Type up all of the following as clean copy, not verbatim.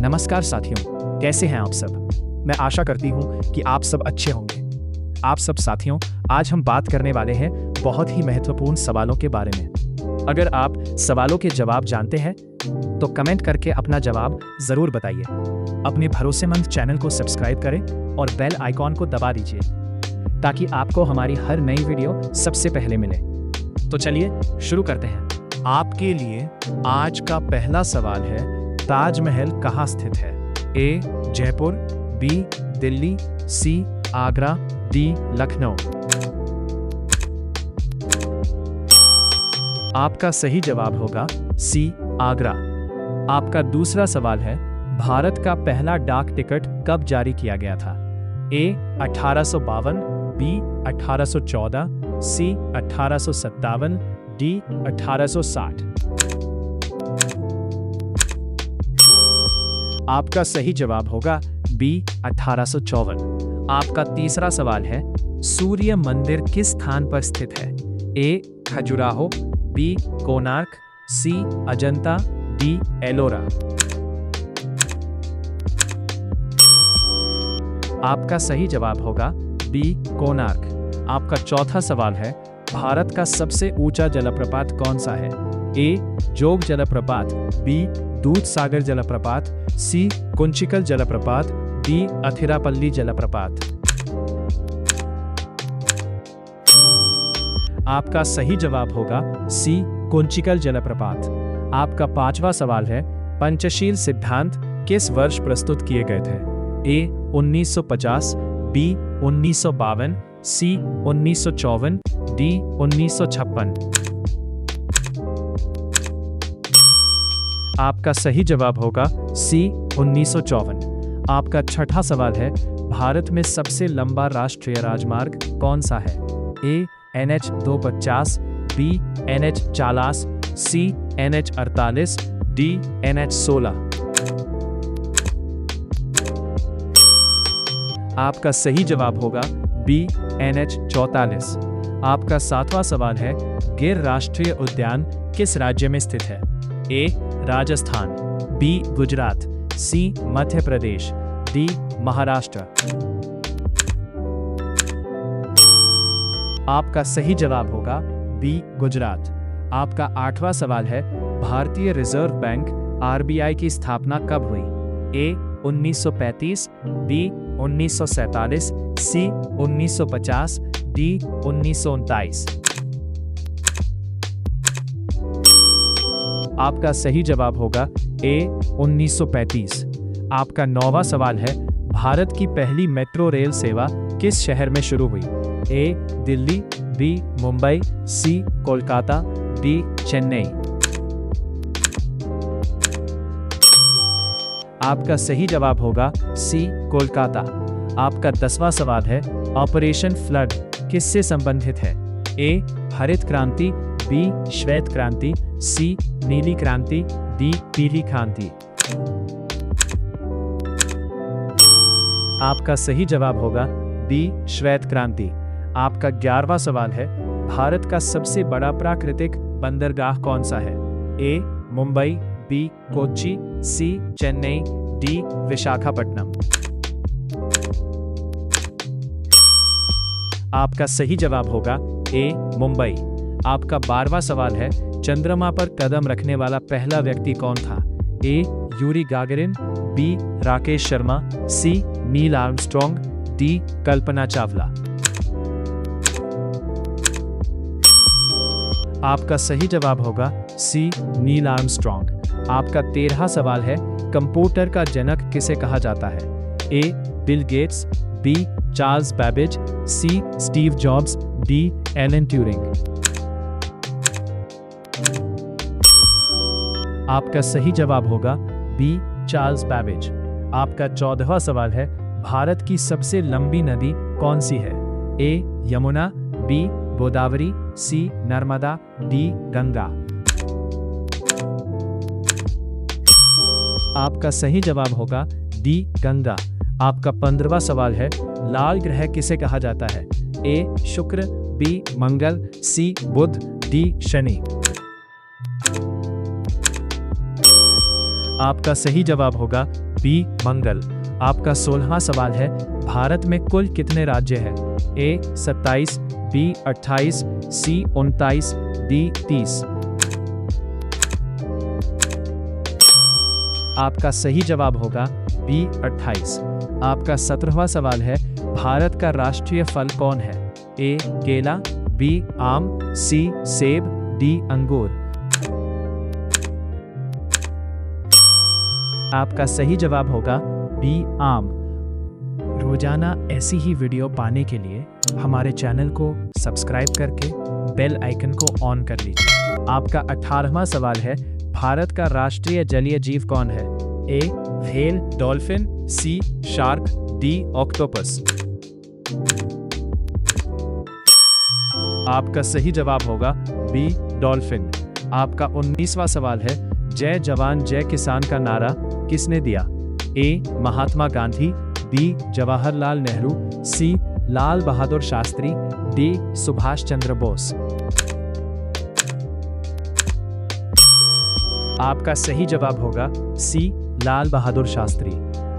नमस्कार साथियों, कैसे हैं आप सब। मैं आशा करती हूँ कि आप सब अच्छे होंगे। आप सब साथियों, आज हम बात करने वाले हैं बहुत ही महत्वपूर्ण सवालों के बारे में। अगर आप सवालों के जवाब जानते हैं तो कमेंट करके अपना जवाब जरूर बताइए। अपने भरोसेमंद चैनल को सब्सक्राइब करें और बेल आइकॉन को दबा दीजिए ताकि आपको हमारी हर नई वीडियो सबसे पहले मिले। तो चलिए शुरू करते हैं। आपके लिए आज का पहला सवाल है, ताजमहल कहाँ स्थित है? ए जयपुर, बी दिल्ली, सी आगरा, डी लखनऊ। आपका सही जवाब होगा सी आगरा। आपका दूसरा सवाल है, भारत का पहला डाक टिकट कब जारी किया गया था? ए 1852, बी 1814, सी 1857, डी 1860। आपका सही जवाब होगा बी 1854। आपका तीसरा सवाल है, सूर्य मंदिर किस स्थान पर स्थित है? ए खजुराहो, बी कोणार्क, सी अजंता, डी एलोरा। आपका सही जवाब होगा बी कोणार्क। आपका चौथा सवाल है, भारत का सबसे ऊंचा जलप्रपात कौन सा है? ए जोग जलप्रपात, बी दूध सागर जलप्रपात, सी कुंचिकल जलप्रपात, डी अथिरापल्ली जलप्रपात। आपका सही जवाब होगा सी कुंचिकल जलप्रपात। आपका पांचवा सवाल है, पंचशील सिद्धांत किस वर्ष प्रस्तुत किए गए थे? ए 1950, बी 1952, सी 1954, डी 1956। आपका सही जवाब होगा सी 1954। आपका छठा सवाल है, भारत में सबसे लंबा राष्ट्रीय राजमार्ग कौन सा है? ए NH 250, बी NH 40, सी NH 48, डी NH 16। आपका सही जवाब होगा बी NH 44। आपका सातवां सवाल है, गिर राष्ट्रीय उद्यान किस राज्य में स्थित है? ए राजस्थान, बी गुजरात, सी मध्य प्रदेश, डी महाराष्ट्र। आपका सही जवाब होगा बी गुजरात। आपका आठवां सवाल है, भारतीय रिजर्व बैंक RBI की स्थापना कब हुई? ए 1935, बी 1947, सी 1950, डी 1929। आपका सही जवाब होगा ए 1935। आपका नौवां सवाल है, भारत की पहली मेट्रो रेल सेवा किस शहर में शुरू हुई? ए दिल्ली, बी मुंबई, सी कोलकाता, डी चेन्नई। आपका सही जवाब होगा सी कोलकाता। आपका 10वां सवाल है, ऑपरेशन फ्लड किससे संबंधित है? ए हरित क्रांति, बी श्वेत क्रांति, सी नीली क्रांति, डी पीली क्रांति। आपका सही जवाब होगा बी श्वेत क्रांति। आपका 11वां सवाल है, भारत का सबसे बड़ा प्राकृतिक बंदरगाह कौन सा है? ए मुंबई, बी कोच्चि, सी चेन्नई, डी विशाखापट्टनम। आपका सही जवाब होगा ए मुंबई। आपका 12वां सवाल है, चंद्रमा पर कदम रखने वाला पहला व्यक्ति कौन था? A Yuri Gagarin, B Rakesh Sharma, C Neil Armstrong, D Kalpana Chawla. आपका सही जवाब होगा सी नील आर्मस्ट्रॉन्ग। आपका 13वां सवाल है, कंप्यूटर का जनक किसे कहा जाता है? A Bill Gates, B Charles Babbage, C Steve Jobs, D Alan Turing. आपका सही जवाब होगा बी चार्ल्स बैबेज। आपका 14वां सवाल है, भारत की सबसे लंबी नदी कौन सी है? ए यमुना, बी गोदावरी, सी नर्मदा, डी गंगा। आपका सही जवाब होगा डी गंगा। आपका 15वां सवाल है, लाल ग्रह किसे कहा जाता है? ए शुक्र, बी मंगल, सी बुध, डी शनि। आपका सही जवाब होगा बी मंगल। आपका 16वां सवाल है, भारत में कुल कितने राज्य हैं? ए 27, बी 28, सी 29, डी 30। आपका सही जवाब होगा बी 28। आपका 17वां सवाल है, भारत का राष्ट्रीय फल कौन है? ए केला, बी आम, सी सेब, डी अंगूर। आपका सही जवाब होगा बी आम। रोजाना ऐसी ही वीडियो पाने के लिए हमारे चैनल को सब्सक्राइब करके बेल आइकन को ऑन कर लीजिए। आपका 18वां सवाल है, भारत का राष्ट्रीय जलीय जीव कौन है? ए व्हेल, डॉल्फिन, सी शार्क, डी ऑक्टोपस। आपका सही जवाब होगा बी डॉल्फिन। आपका 19वां सवाल है, जय जवान जय किसान का नारा किसने दिया? ए महात्मा गांधी, बी जवाहरलाल नेहरू, सी लाल बहादुर शास्त्री, डी सुभाष चंद्र बोस। आपका सही जवाब होगा सी लाल बहादुर शास्त्री।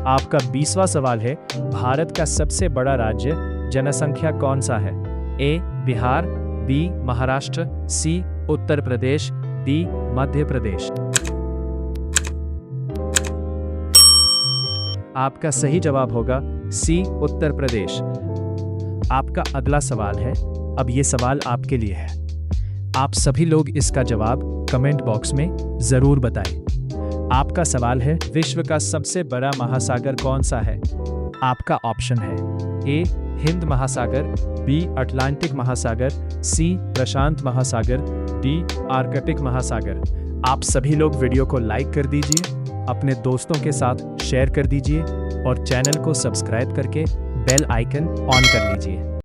आपका 20वां सवाल है, भारत का सबसे बड़ा राज्य जनसंख्या कौन सा है? ए बिहार, बी महाराष्ट्र, सी उत्तर प्रदेश, डी मध्य प्रदेश। आपका सही जवाब होगा सी उत्तर प्रदेश। आपका अगला सवाल है, अब ये सवाल आपके लिए है। आप सभी लोग इसका जवाब कमेंट बॉक्स में जरूर बताएं। आपका सवाल है, विश्व का सबसे बड़ा महासागर कौन सा है? आपका ऑप्शन है ए हिंद महासागर, बी अटलांटिक महासागर, सी प्रशांत महासागर, डी आर्कटिक महासागर। आप सभी लोग वीडियो को लाइक कर दीजिए, अपने दोस्तों के साथ शेयर कर दीजिए और चैनल को सब्सक्राइब करके बेल आइकन ऑन कर लीजिए।